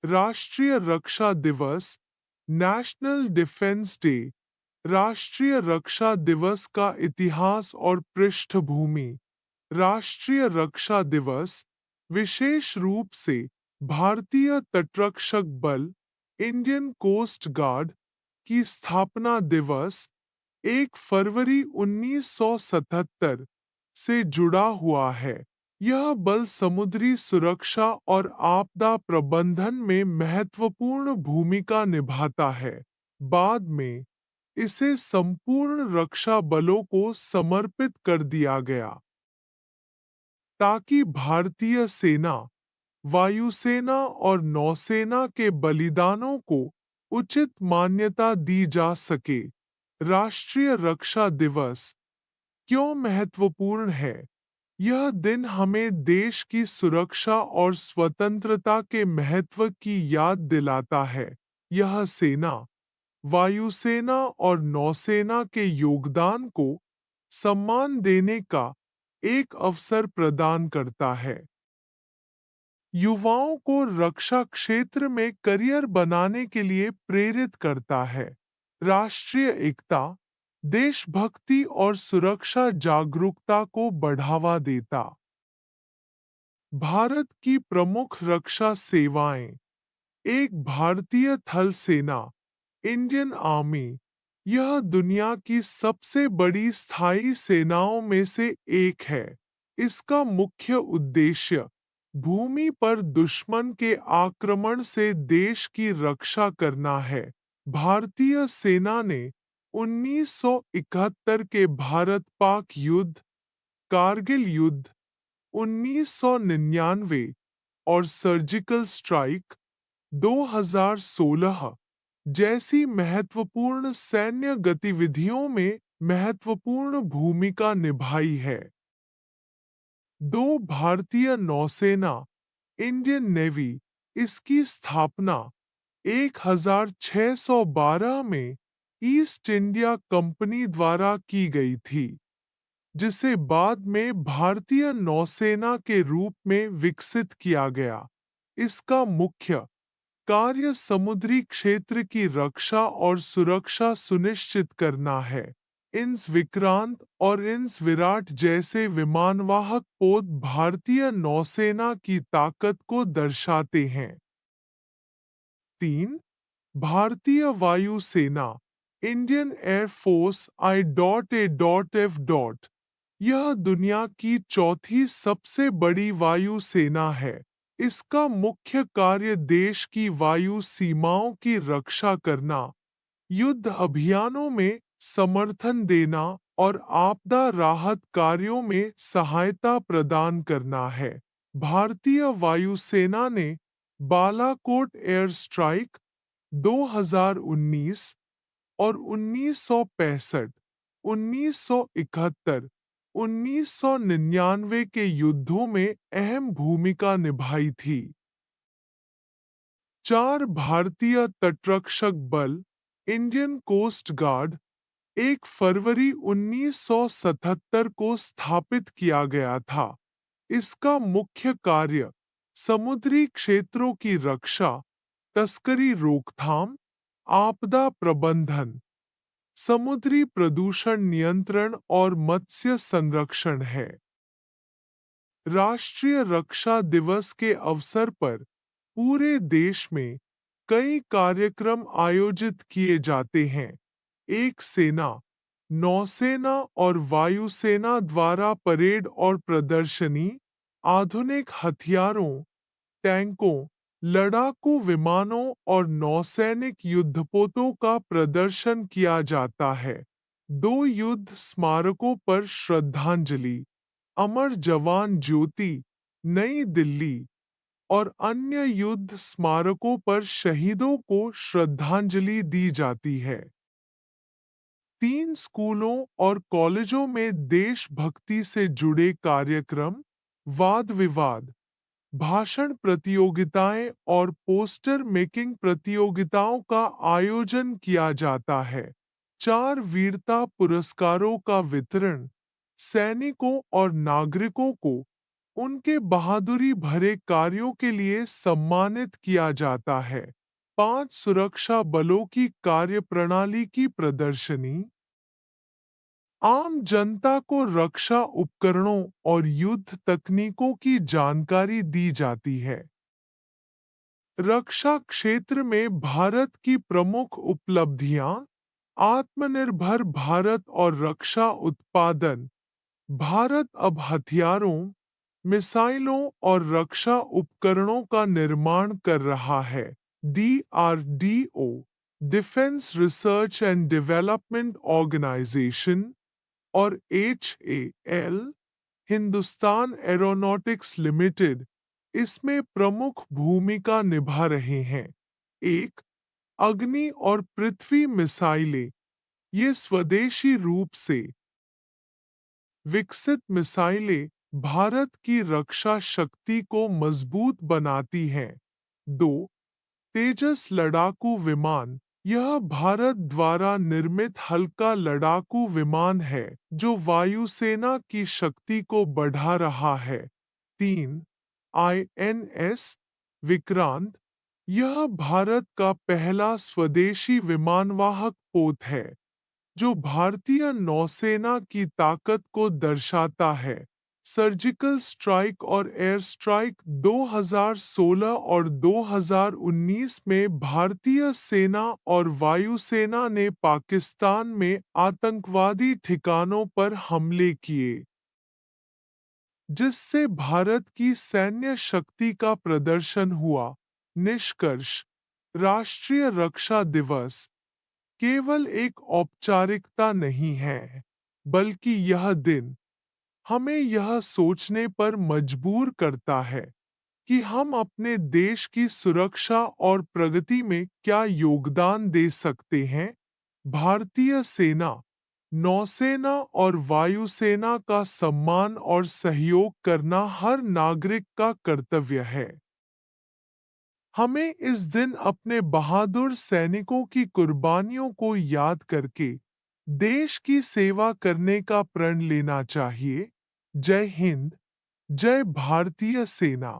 राष्ट्रीय रक्षा दिवस, national defence day. राष्ट्रीय रक्षा दिवस का इतिहास और पृष्ठभूमि। राष्ट्रीय रक्षा दिवस विशेष रूप से भारतीय तटरक्षक बल इंडियन कोस्ट गार्ड की स्थापना दिवस 1 फरवरी 1977 से जुड़ा हुआ है। यह बल समुद्री सुरक्षा और आपदा प्रबंधन में महत्वपूर्ण भूमिका निभाता है। बाद में इसे संपूर्ण रक्षा बलों को समर्पित कर दिया गया ताकि भारतीय सेना, वायुसेना और नौसेना के बलिदानों को उचित मान्यता दी जा सके। राष्ट्रीय रक्षा दिवस क्यों महत्वपूर्ण है? यह दिन हमें देश की सुरक्षा और स्वतंत्रता के महत्व की याद दिलाता है। यह सेना, वायुसेना और नौसेना के योगदान को सम्मान देने का एक अवसर प्रदान करता है। युवाओं को रक्षा क्षेत्र में करियर बनाने के लिए प्रेरित करता है। राष्ट्रीय एकता, देशभक्ति और सुरक्षा जागरूकता को बढ़ावा देता। भारत की प्रमुख रक्षा सेवाएं। एक भारतीय थल सेना, इंडियन आर्मी। यह दुनिया की सबसे बड़ी स्थायी सेनाओं में से एक है। इसका मुख्य उद्देश्य भूमि पर दुश्मन के आक्रमण से देश की रक्षा करना है। भारतीय सेना ने 1971 के भारत-पाक युद्ध, कारगिल युद्ध, 1999 और सर्जिकल स्ट्राइक 2016 जैसी महत्वपूर्ण सैन्य गतिविधियों में महत्वपूर्ण भूमिका निभाई है। दो भारतीय नौसेना, इंडियन नेवी, इसकी स्थापना 1612 में ईस्ट इंडिया कंपनी द्वारा की गई थी, जिसे बाद में भारतीय नौसेना के रूप में विकसित किया गया। इसका मुख्य कार्य समुद्री क्षेत्र की रक्षा और सुरक्षा सुनिश्चित करना है। इंस विक्रांत और इंस विराट जैसे विमानवाहक पोत भारतीय नौसेना की ताकत को दर्शाते हैं। 3. भारतीय वायु सेना, इंडियन एयर फोर्स I.A.F. यह दुनिया की चौथी सबसे बड़ी वायु सेना है। इसका मुख्य कार्य देश की वायु सीमाओं की रक्षा करना, युद्ध अभियानों में समर्थन देना और आपदा राहत कार्यों में सहायता प्रदान करना है। भारतीय वायुसेना ने बालाकोट एयर स्ट्राइक 2019 और 1965, 1971, 1999 के युद्धों में अहम भूमिका निभाई थी। 4 भारतीय तटरक्षक बल, इंडियन कोस्ट गार्ड 1 फरवरी 1977 को स्थापित किया गया था। इसका मुख्य कार्य समुद्री क्षेत्रों की रक्षा, तस्करी रोकथाम, आपदा प्रबंधन, समुद्री प्रदूषण नियंत्रण और मत्स्य संरक्षण है। राष्ट्रीय रक्षा दिवस के अवसर पर पूरे देश में कई कार्यक्रम आयोजित किए जाते हैं। एक सेना, नौसेना और वायुसेना द्वारा परेड और प्रदर्शनी, आधुनिक हथियारों, टैंकों, लड़ाकू विमानों और नौसैनिक युद्धपोतों का प्रदर्शन किया जाता है। 2 युद्ध स्मारकों पर श्रद्धांजलि, अमर जवान ज्योति, नई दिल्ली और अन्य युद्ध स्मारकों पर शहीदों को श्रद्धांजलि दी जाती है। 3 स्कूलों और कॉलेजों में देशभक्ति से जुड़े कार्यक्रम, वाद विवाद, भाषण प्रतियोगिताएं और पोस्टर मेकिंग प्रतियोगिताओं का आयोजन किया जाता है। 4 वीरता पुरस्कारों का वितरण सैनिकों और नागरिकों को उनके बहादुरी भरे कार्यों के लिए सम्मानित किया जाता है। 5 सुरक्षा बलों की कार्यप्रणाली की प्रदर्शनी। आम जनता को रक्षा उपकरणों और युद्ध तकनीकों की जानकारी दी जाती है। रक्षा क्षेत्र में भारत की प्रमुख उपलब्धियां, आत्मनिर्भर भारत और रक्षा उत्पादन। भारत अब हथियारों, मिसाइलों और रक्षा उपकरणों का निर्माण कर रहा है। DRDO, defence research and development organisation, और HAL, हिंदुस्तान एरोनॉटिक्स लिमिटेड, इसमें प्रमुख भूमिका निभा रहे हैं। एक, अग्नि और पृथ्वी मिसाइलें, ये स्वदेशी रूप से विकसित मिसाइलें भारत की रक्षा शक्ति को मजबूत बनाती हैं। 2. तेजस लड़ाकू विमान, यह भारत द्वारा निर्मित हल्का लड़ाकू विमान है जो वायुसेना की शक्ति को बढ़ा रहा है। 3. INS विक्रांत, यह भारत का पहला स्वदेशी विमानवाहक पोत है जो भारतीय नौसेना की ताकत को दर्शाता है। सर्जिकल स्ट्राइक और एयर स्ट्राइक 2016 और 2019 में भारतीय सेना और वायुसेना ने पाकिस्तान में आतंकवादी ठिकानों पर हमले किए, जिससे भारत की सैन्य शक्ति का प्रदर्शन हुआ। निष्कर्ष, राष्ट्रीय रक्षा दिवस केवल एक औपचारिकता नहीं है, बल्कि यह दिन हमें यह सोचने पर मजबूर करता है कि हम अपने देश की सुरक्षा और प्रगति में क्या योगदान दे सकते हैं। भारतीय सेना, नौसेना और वायुसेना का सम्मान और सहयोग करना हर नागरिक का कर्तव्य है। हमें इस दिन अपने बहादुर सैनिकों की कुर्बानियों को याद करके देश की सेवा करने का प्रण लेना चाहिए। जय हिंद, जय भारतीय सेना।